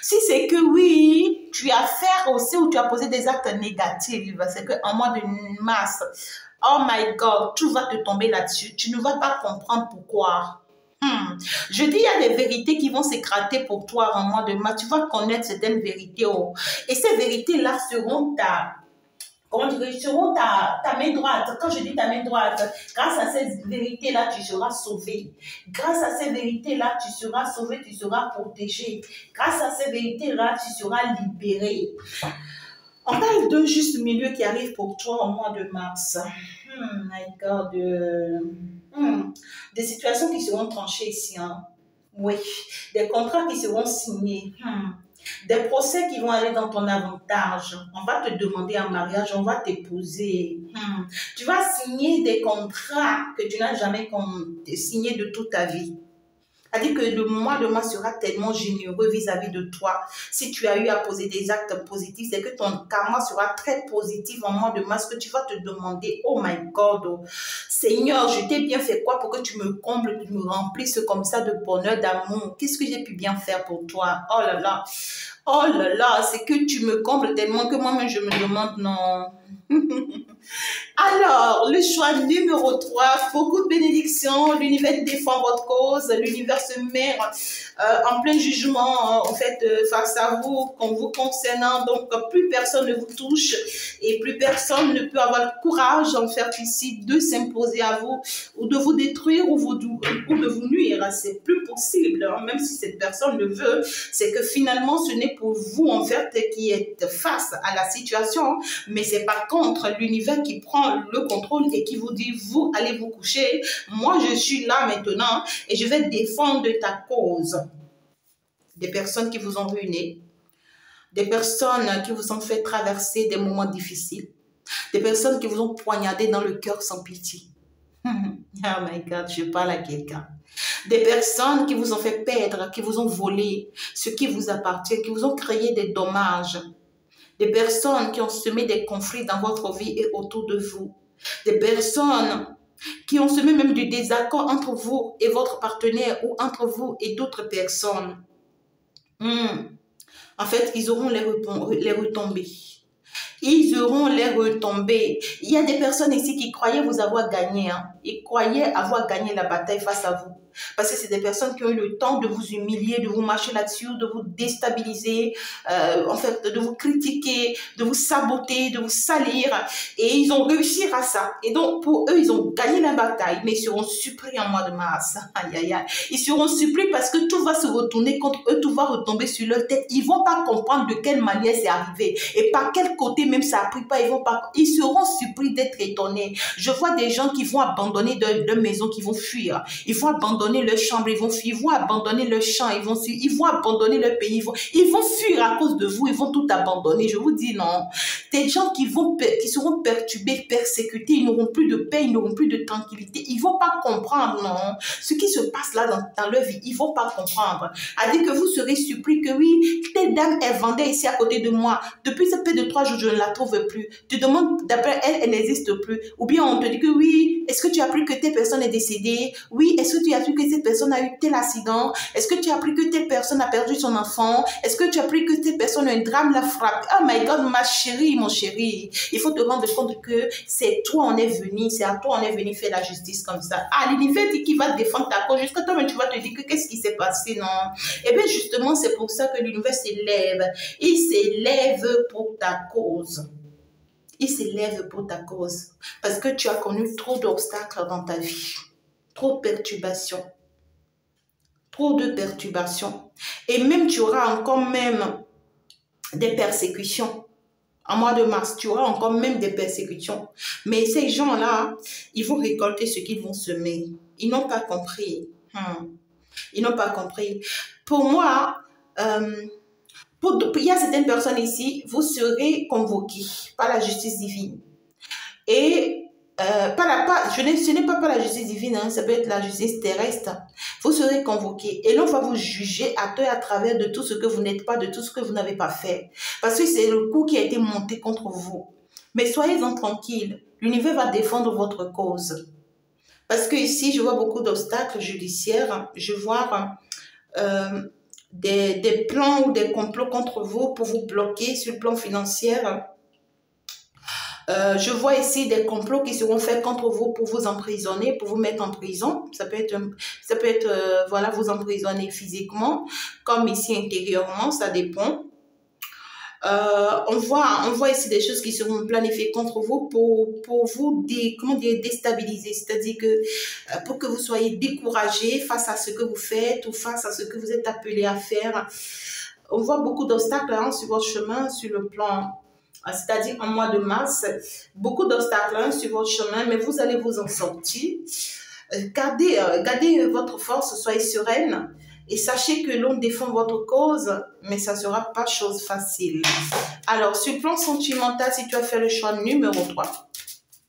S1: Si c'est que oui, tu as fait aussi ou tu as posé des actes négatifs, c'est qu'en mois de mars, oh my God, tout va te tomber là-dessus. Tu ne vas pas comprendre pourquoi. Je dis, il y a des vérités qui vont s'écrater pour toi en mois de mars. Tu vas connaître certaines vérités. Oh. Et ces vérités-là seront seront ta main droite. Quand je dis ta main droite, grâce à ces vérités-là, tu seras sauvé. Grâce à ces vérités-là, tu seras sauvé, tu seras protégé. Grâce à ces vérités-là, tu seras libéré. On parle d'un juste milieu qui arrive pour toi au mois de mars. My God. Des situations qui seront tranchées ici. Hein. Oui. Des contrats qui seront signés. Des procès qui vont aller dans ton avantage. On va te demander en mariage, on va t'épouser. Tu vas signer des contrats que tu n'as jamais signé de toute ta vie. C'est-à-dire que le mois de mars sera tellement généreux vis-à-vis de toi. Si tu as eu à poser des actes positifs, c'est que ton karma sera très positif en mois de mars, que tu vas te demander, oh my God, Seigneur, je t'ai bien fait quoi pour que tu me combles, que tu me remplisses comme ça de bonheur, d'amour. Qu'est-ce que j'ai pu bien faire pour toi? Oh là là. Oh là là, c'est que tu me combles tellement que moi-même je me demande, non. Alors, le choix numéro 3, beaucoup de bénédictions, l'univers défend votre cause, l'univers se met en plein jugement, en fait, face à vous, vous concernant, donc plus personne ne vous touche et plus personne ne peut avoir le courage, en fait, ici, de s'imposer à vous, ou de vous détruire, ou de vous nuire, c'est plus possible, hein, même si cette personne le veut, c'est que finalement, ce n'est pour vous, en fait, qui êtes face à la situation, mais c'est par contre l'univers qui prend le contrôle et qui vous dit, vous allez vous coucher, moi je suis là maintenant et je vais défendre ta cause. Des personnes qui vous ont ruiné, des personnes qui vous ont fait traverser des moments difficiles, des personnes qui vous ont poignardé dans le cœur sans pitié. Oh my God, je parle à quelqu'un. Des personnes qui vous ont fait perdre, qui vous ont volé ce qui vous appartient, qui vous ont créé des dommages. Des personnes qui ont semé des conflits dans votre vie et autour de vous. Des personnes qui ont semé même du désaccord entre vous et votre partenaire ou entre vous et d'autres personnes. En fait, ils auront les retombées. Ils auront les retombées. Il y a des personnes ici qui croyaient vous avoir gagné. Hein. Ils croyaient avoir gagné la bataille face à vous. Parce que c'est des personnes qui ont eu le temps de vous humilier, de vous marcher là-dessus, de vous déstabiliser, en fait, de vous critiquer, de vous saboter, de vous salir. Et ils ont réussi à ça. Et donc, pour eux, ils ont gagné la bataille, mais ils seront surpris en mois de mars. Aïe, aïe, aïe. Ils seront surpris parce que tout va se retourner contre eux, tout va retomber sur leur tête. Ils vont pas comprendre de quelle manière c'est arrivé et par quel côté même ça a pris pas. Ils seront surpris d'être étonnés. Je vois des gens qui vont abandonner leur maison, qui vont fuir. Ils vont abandonner leur chambre, ils vont fuir. Ils vont abandonner leur champ, ils vont abandonner leur pays. Ils vont fuir à cause de vous. Ils vont tout abandonner. Je vous dis non. Des gens qui seront perturbés, persécutés. Ils n'auront plus de paix, ils n'auront plus de tranquillité. Ils vont pas comprendre, non. Ce qui se passe là dans leur vie, ils vont pas comprendre. A dit que vous serez surpris que oui, telle dame, elle vendait ici à côté de moi. Depuis ça fait 2-3 jours, je ne la trouve plus. Tu demandes d'après elle, elle n'existe plus. Ou bien on te dit que oui, est-ce que tu as appris que telle personne est décédée? Oui, est-ce que tu as appris que cette personne a eu tel accident? Est-ce que tu as appris que telle personne a perdu son enfant? Est-ce que tu as appris que telle personne, un drame l'a frappé? Oh my God, ma chérie, mon chéri. Il faut te rendre compte que c'est toi on est venu, c'est à toi on est venu faire la justice comme ça. Ah, l'univers dit qu'il va défendre ta cause. Jusqu'à toi, mais tu vas te dire que qu'est-ce qui s'est passé, non? Eh bien, justement, c'est pour ça que l'univers s'élève. Il s'élève pour ta cause. Il s'élève pour ta cause. Parce que tu as connu trop d'obstacles dans ta vie. Trop de perturbations. Trop de perturbations. Et même, tu auras encore même des persécutions. En mois de mars, tu auras encore même des persécutions. Mais ces gens-là, ils vont récolter ce qu'ils vont semer. Ils n'ont pas compris. Ils n'ont pas compris. Pour moi, il y a certaines personnes ici, vous serez convoqués par la justice divine. Et ce n'est pas par la justice divine, hein, ça peut être la justice terrestre. Vous serez convoqués et l'on va vous juger à travers de tout ce que vous n'êtes pas, de tout ce que vous n'avez pas fait. Parce que c'est le coup qui a été monté contre vous. Mais soyez-en tranquilles, l'univers va défendre votre cause. Parce que ici, je vois beaucoup d'obstacles judiciaires, je vois des plans ou des complots contre vous pour vous bloquer sur le plan financier. Je vois ici des complots qui seront faits contre vous pour vous emprisonner, pour vous mettre en prison. Ça peut être voilà, vous emprisonner physiquement, comme ici intérieurement, ça dépend. On voit ici des choses qui seront planifiées contre vous pour vous déstabiliser. C'est-à-dire que pour que vous soyez découragé face à ce que vous faites ou face à ce que vous êtes appelé à faire. On voit beaucoup d'obstacles sur votre chemin, sur le plan, c'est-à-dire en mois de mars, beaucoup d'obstacles sur votre chemin, mais vous allez vous en sortir. Gardez votre force, soyez sereine. Et sachez que l'on défend votre cause, mais ça ne sera pas chose facile. Alors, sur le plan sentimental, si tu as fait le choix numéro 3,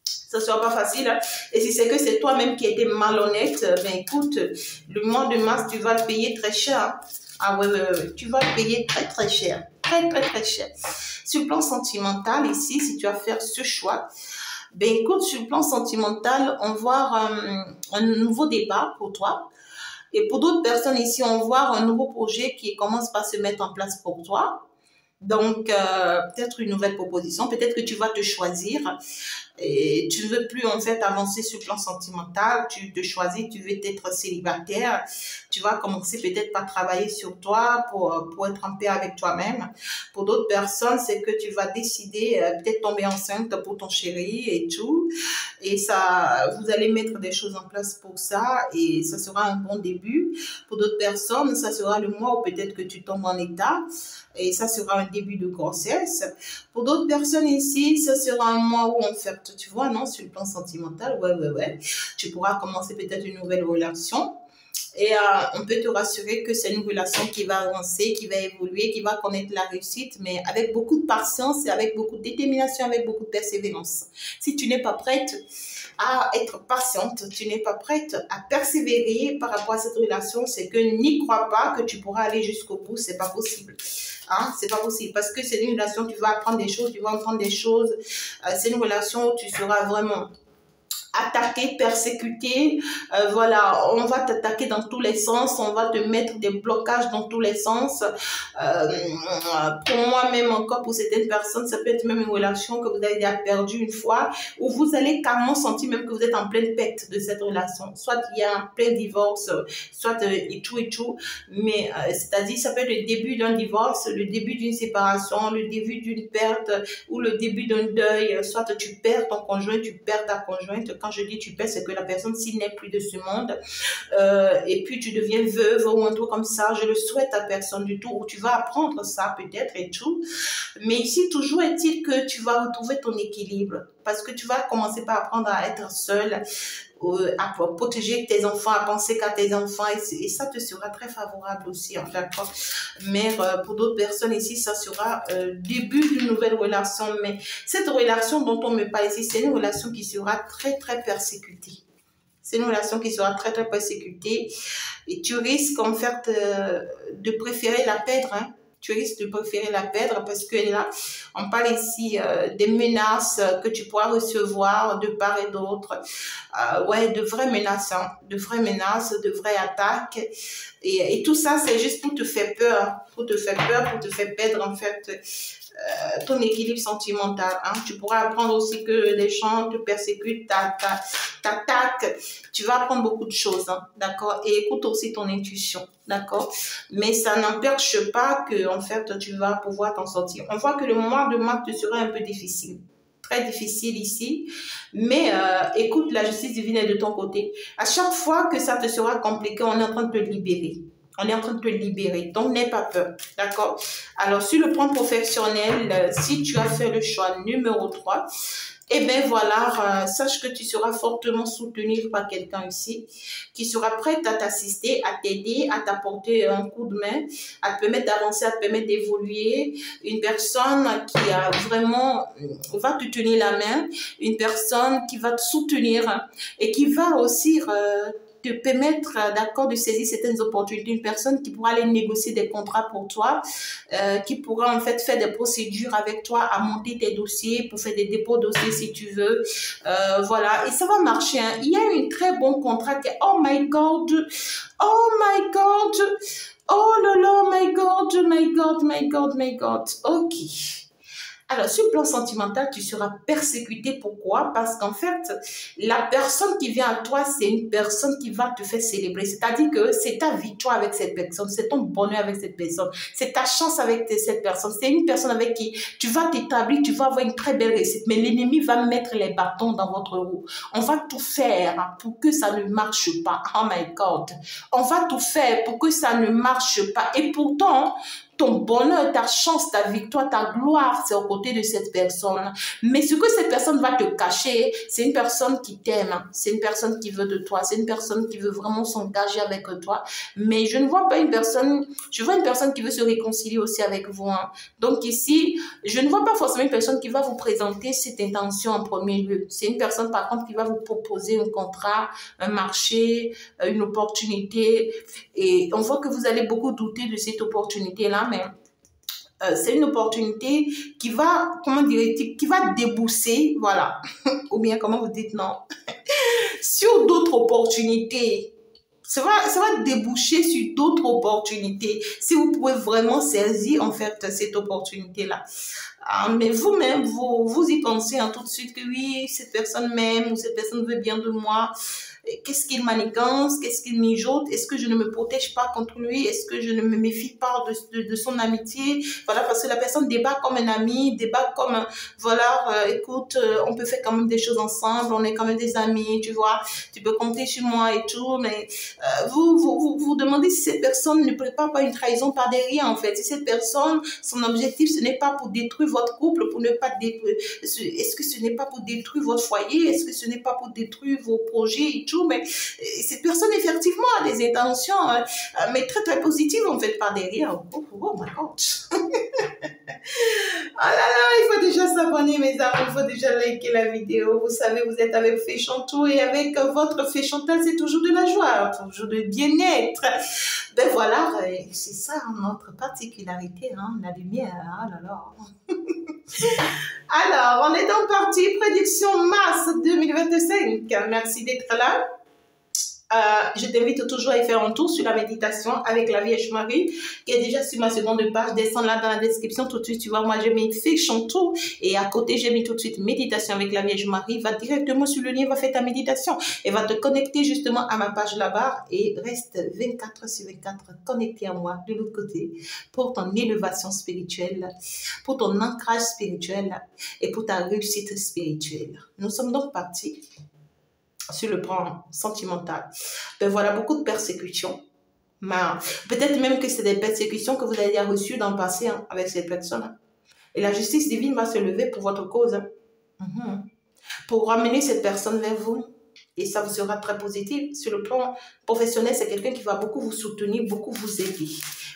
S1: ça ne sera pas facile. Hein? Et si c'est que c'est toi-même qui as été malhonnête, ben écoute, le mois de mars, tu vas le payer très cher. Hein? Ah ouais, tu vas le payer très très cher. Très très très cher. Sur le plan sentimental, ici, si tu as fait ce choix, ben écoute, sur le plan sentimental, on voit un nouveau départ pour toi. Et pour d'autres personnes ici, on voit un nouveau projet qui commence par se mettre en place pour toi. Donc, peut-être une nouvelle proposition, peut-être que tu vas te choisir et tu ne veux plus en fait avancer sur le plan sentimental, tu te choisis, tu veux être célibataire, tu vas commencer peut-être par travailler sur toi pour être en paix avec toi-même. Pour d'autres personnes, c'est que tu vas décider peut-être tomber enceinte pour ton chéri et tout. Et ça, vous allez mettre des choses en place pour ça et ça sera un bon début. Pour d'autres personnes, ça sera le mois où peut-être que tu tombes en état. Et ça sera un début de grossesse. Pour d'autres personnes ici, ça sera un mois où on fait, tu vois, non, sur le plan sentimental, ouais. Tu pourras commencer peut-être une nouvelle relation. Et on peut te rassurer que c'est une relation qui va avancer, qui va évoluer, qui va connaître la réussite, mais avec beaucoup de patience et avec beaucoup de détermination, avec beaucoup de persévérance. Si tu n'es pas prête à être patiente, tu n'es pas prête à persévérer par rapport à cette relation, c'est que n'y crois pas que tu pourras aller jusqu'au bout, c'est pas possible. Hein, c'est pas possible parce que c'est une relation, tu vas apprendre des choses, tu vas apprendre des choses. C'est une relation où tu seras vraiment attaquer, persécuter, voilà, on va t'attaquer dans tous les sens, on va te mettre des blocages dans tous les sens. Pour moi-même encore, pour certaines personnes, ça peut être même une relation que vous avez déjà perdue une fois, où vous allez carrément sentir même que vous êtes en pleine perte de cette relation. Soit il y a un plein divorce, soit et tout, mais c'est-à-dire ça peut être le début d'un divorce, le début d'une séparation, le début d'une perte ou le début d'un deuil, soit tu perds ton conjoint, tu perds ta conjointe. Quand je dis tu perds, c'est que la personne s'il n'est plus de ce monde, et puis tu deviens veuve ou un truc comme ça. Je le souhaite à personne du tout, ou tu vas apprendre ça peut-être et tout. Mais ici, toujours est-il que tu vas retrouver ton équilibre, parce que tu vas commencer par apprendre à être seule, à protéger tes enfants, à penser qu'à tes enfants, et ça te sera très favorable aussi, en fait. Mais pour d'autres personnes ici, ça sera début d'une nouvelle relation. Mais cette relation dont on me parle ici, c'est une relation qui sera très, très persécutée. C'est une relation qui sera très, très persécutée. Et tu risques, en fait, de préférer la perdre, hein. Tu risques de préférer la perdre parce que là, on parle ici des menaces que tu pourras recevoir de part et d'autre. Ouais, de vraies menaces, hein, de vraies menaces, de vraies attaques. Et tout ça, c'est juste pour te faire peur, pour te faire peur, pour te faire perdre, en fait, ton équilibre sentimental. Hein. Tu pourras apprendre aussi que les gens te persécutent, t'attaquent. Tu vas apprendre beaucoup de choses, hein, d'accord? Et écoute aussi ton intuition, d'accord? Mais ça n'empêche pas que, en fait, tu vas pouvoir t'en sortir. On voit que le mois de mars te sera un peu difficile. Très difficile ici, mais écoute, la justice divine est de ton côté. À chaque fois que ça te sera compliqué, on est en train de te libérer. On est en train de te libérer, donc n'aie pas peur, d'accord? Alors, sur le plan professionnel, si tu as fait le choix numéro 3, eh bien voilà, sache que tu seras fortement soutenu par quelqu'un ici qui sera prête à t'assister, à t'aider, à t'apporter un coup de main, à te permettre d'avancer, à te permettre d'évoluer. Une personne qui a vraiment va te tenir la main, une personne qui va te soutenir et qui va aussi te permettre, d'accord, de saisir certaines opportunités. Une personne qui pourra aller négocier des contrats pour toi, qui pourra en fait faire des procédures avec toi, à monter tes dossiers pour faire des dépôts de dossiers si tu veux. Voilà, et ça va marcher. Hein. Il y a un très bon contrat qui est, oh my God, oh my God, oh là là, my God, my God, my God, my God. Ok. Alors, sur le plan sentimental, tu seras persécuté. Pourquoi? Parce qu'en fait, la personne qui vient à toi, c'est une personne qui va te faire célébrer. C'est-à-dire que c'est ta victoire avec cette personne, c'est ton bonheur avec cette personne, c'est ta chance avec cette personne. C'est une personne avec qui tu vas t'établir, tu vas avoir une très belle réussite. Mais l'ennemi va mettre les bâtons dans votre roue. On va tout faire pour que ça ne marche pas. Oh my God. On va tout faire pour que ça ne marche pas. Et pourtant, ton bonheur, ta chance, ta victoire, ta gloire, c'est aux côtés de cette personne. Mais ce que cette personne va te cacher, c'est une personne qui t'aime. C'est une personne qui veut de toi. C'est une personne qui veut vraiment s'engager avec toi. Mais je ne vois pas une personne, je vois une personne qui veut se réconcilier aussi avec vous. Hein. Donc ici, je ne vois pas forcément une personne qui va vous présenter cette intention en premier lieu. C'est une personne par contre qui va vous proposer un contrat, un marché, une opportunité. Et on voit que vous allez beaucoup douter de cette opportunité-là, mais c'est une opportunité qui va, comment dirais-tu, qui va débousser, voilà, ou bien comment vous dites non, sur d'autres opportunités. Ça va déboucher sur d'autres opportunités si vous pouvez vraiment saisir en fait cette opportunité-là. Ah, mais vous-même, vous y pensez hein, tout de suite que oui, cette personne m'aime ou cette personne veut bien de moi. Qu'est-ce qu'il manigance? Qu'est-ce qu'il mijote? Est-ce que je ne me protège pas contre lui? Est-ce que je ne me méfie pas de son amitié? Voilà, parce que la personne débat comme un ami, débat comme, voilà, écoute, on peut faire quand même des choses ensemble, on est quand même des amis, tu vois, tu peux compter sur moi et tout, mais vous demandez si cette personne ne prépare pas une trahison par derrière, en fait. Si cette personne, son objectif, ce n'est pas pour détruire votre couple, pour ne pas détruire, est-ce que ce n'est pas pour détruire votre foyer? Est-ce que ce n'est pas pour détruire vos projets et tout? Mais cette personne, effectivement, a des intentions, mais très, très positives, en fait, par derrière. Oh my God. Ah là là, il faut déjà s'abonner, mes amis, il faut déjà liker la vidéo. Vous savez, vous êtes avec Féchantou et avec votre Féchantal, c'est toujours de la joie, toujours de bien-être. Ben voilà, c'est ça notre particularité, hein, la lumière, ah là là. Alors, on est en partie prédiction mars 2025. Merci d'être là. Je t'invite toujours à y faire un tour sur la méditation avec la Vierge Marie qui est déjà sur ma seconde page. Descends là dans la description tout de suite. Tu vois, moi j'ai mis Fiction tout et à côté j'ai mis tout de suite méditation avec la Vierge Marie. Va directement sur le lien, va faire ta méditation et va te connecter justement à ma page là-bas et reste 24 sur 24 connecté à moi de l'autre côté pour ton élévation spirituelle, pour ton ancrage spirituel et pour ta réussite spirituelle. Nous sommes donc partis sur le plan sentimental. Ben voilà, beaucoup de persécutions. Peut-être même que c'est des persécutions que vous avez reçues dans le passé avec ces personnes. Et la justice divine va se lever pour votre cause. Pour ramener cette personne vers vous. Et ça vous sera très positif. Sur le plan professionnel, c'est quelqu'un qui va beaucoup vous soutenir, beaucoup vous aider,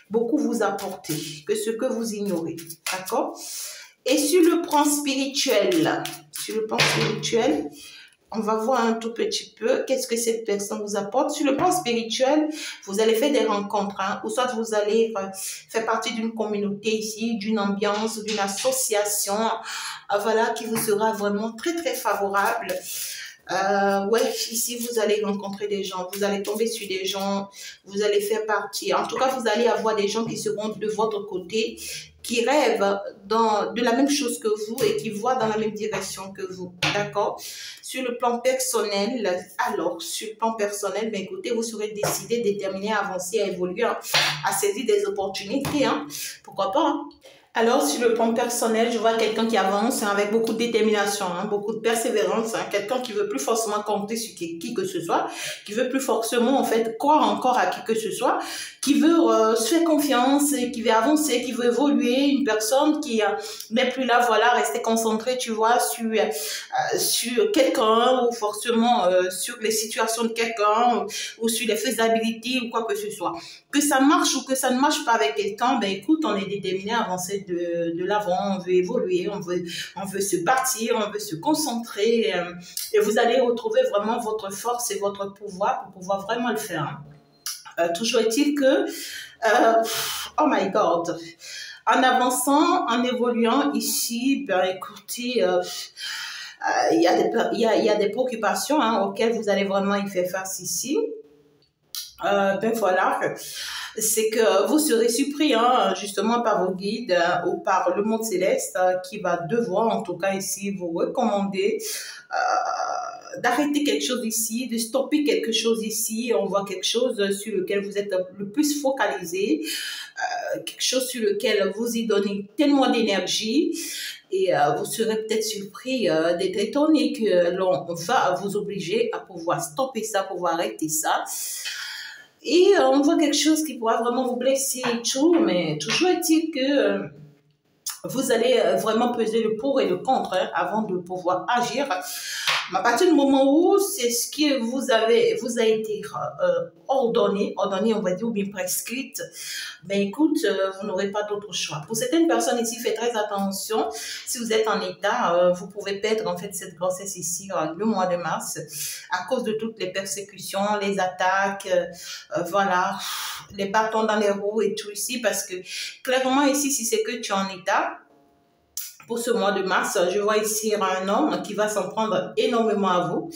S1: beaucoup vous apporter, que ce que vous ignorez. D'accord? Et sur le plan spirituel, on va voir un tout petit peu qu'est-ce que cette personne vous apporte. Sur le plan spirituel, vous allez faire des rencontres, ou soit vous allez faire partie d'une communauté ici, d'une ambiance, d'une association, voilà, qui vous sera vraiment très, très favorable. Ouais, ici, vous allez rencontrer des gens, vous allez tomber sur des gens, vous allez faire partie. En tout cas, vous allez avoir des gens qui seront de votre côté, qui rêvent de la même chose que vous et qui voient dans la même direction que vous. D'accord? Sur le plan personnel, ben écoutez, vous serez décidé, déterminé à avancer, à évoluer, à saisir des opportunités. Pourquoi pas? Alors, sur le plan personnel, je vois quelqu'un qui avance avec beaucoup de détermination, beaucoup de persévérance, quelqu'un qui veut plus forcément compter sur qui que ce soit, qui veut plus forcément, en fait, croire encore à qui que ce soit, qui veut se faire confiance, qui veut avancer, qui veut évoluer, une personne qui n'est plus là, voilà, rester concentrée, tu vois, sur quelqu'un ou forcément sur les situations de quelqu'un ou sur les faisabilités ou quoi que ce soit. Que ça marche ou que ça ne marche pas avec quelqu'un, ben écoute, on est déterminé à avancer de l'avant, on veut évoluer, on veut se bâtir, on veut se concentrer et vous allez retrouver vraiment votre force et votre pouvoir pour pouvoir vraiment le faire. Toujours est-il que, oh my God, en avançant, en évoluant ici, ben écoutez, il y a des préoccupations auxquelles vous allez vraiment y faire face ici. Ben voilà, c'est que vous serez surpris justement par vos guides ou par le monde céleste qui va devoir en tout cas ici vous recommander d'arrêter quelque chose ici, de stopper quelque chose ici. On voit quelque chose sur lequel vous êtes le plus focalisé, quelque chose sur lequel vous y donnez tellement d'énergie. Et vous serez peut-être surpris d'être étonné que l'on va vous obliger à pouvoir stopper ça, pouvoir arrêter ça. Et on voit quelque chose qui pourra vraiment vous blesser et tout, mais toujours est-il que vous allez vraiment peser le pour et le contre avant de pouvoir agir. À partir du moment où c'est ce qui vous a été ordonné, on va dire, ou bien prescrite, ben écoute, vous n'aurez pas d'autre choix. Pour certaines personnes ici, faites très attention. Si vous êtes en état, vous pouvez perdre en fait cette grossesse ici le mois de mars à cause de toutes les persécutions, les attaques, voilà, les bâtons dans les roues et tout ici, parce que clairement ici, si c'est que tu es en état, pour ce mois de mars, je vois ici un homme qui va s'en prendre énormément à vous.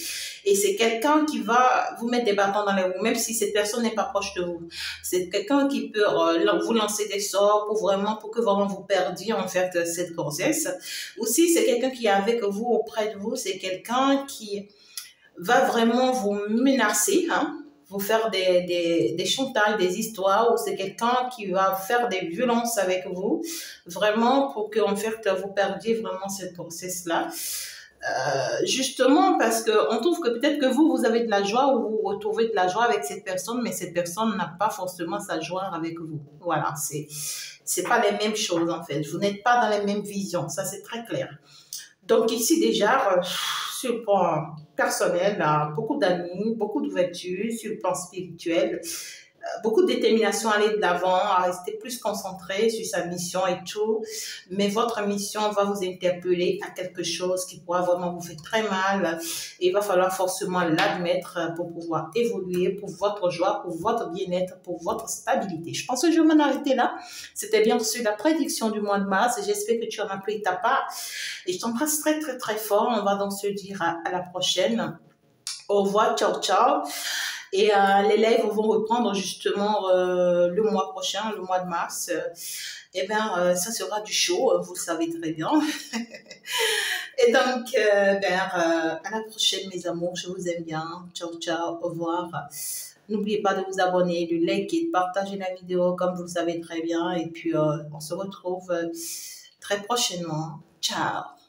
S1: Et c'est quelqu'un qui va vous mettre des bâtons dans les roues, même si cette personne n'est pas proche de vous. C'est quelqu'un qui peut vous lancer des sorts pour que vraiment vous perdiez en fait cette grossesse. Aussi, c'est quelqu'un qui est avec vous, auprès de vous. C'est quelqu'un qui va vraiment vous menacer, vous faire des chantages, des histoires, ou c'est quelqu'un qui va faire des violences avec vous, vraiment pour que en fait, vous perdiez vraiment cette grossesse-là. Justement parce qu'on trouve que peut-être que vous avez de la joie ou vous retrouvez de la joie avec cette personne, mais cette personne n'a pas forcément sa joie avec vous. Voilà, c'est pas les mêmes choses en fait. Vous n'êtes pas dans les mêmes visions, ça c'est très clair. Donc ici déjà, sur le plan personnel, beaucoup d'amis, beaucoup d'ouverture, sur le plan spirituel, beaucoup de détermination à aller de l'avant, à rester plus concentré sur sa mission et tout. Mais votre mission va vous interpeller à quelque chose qui pourra vraiment vous faire très mal. Et il va falloir forcément l'admettre pour pouvoir évoluer, pour votre joie, pour votre bien-être, pour votre stabilité. Je pense que je vais m'en arrêter là. C'était bien sûr la prédiction du mois de mars. J'espère que tu en as pris ta part. Et je t'embrasse très, très, très fort. On va donc se dire à la prochaine. Au revoir, ciao, ciao. Et les lives vont reprendre justement le mois prochain, le mois de mars. Eh bien, ça sera du show, vous le savez très bien. Et donc, à la prochaine, mes amours. Je vous aime bien. Ciao, ciao. Au revoir. N'oubliez pas de vous abonner, de liker, de partager la vidéo comme vous le savez très bien. Et puis, on se retrouve très prochainement. Ciao.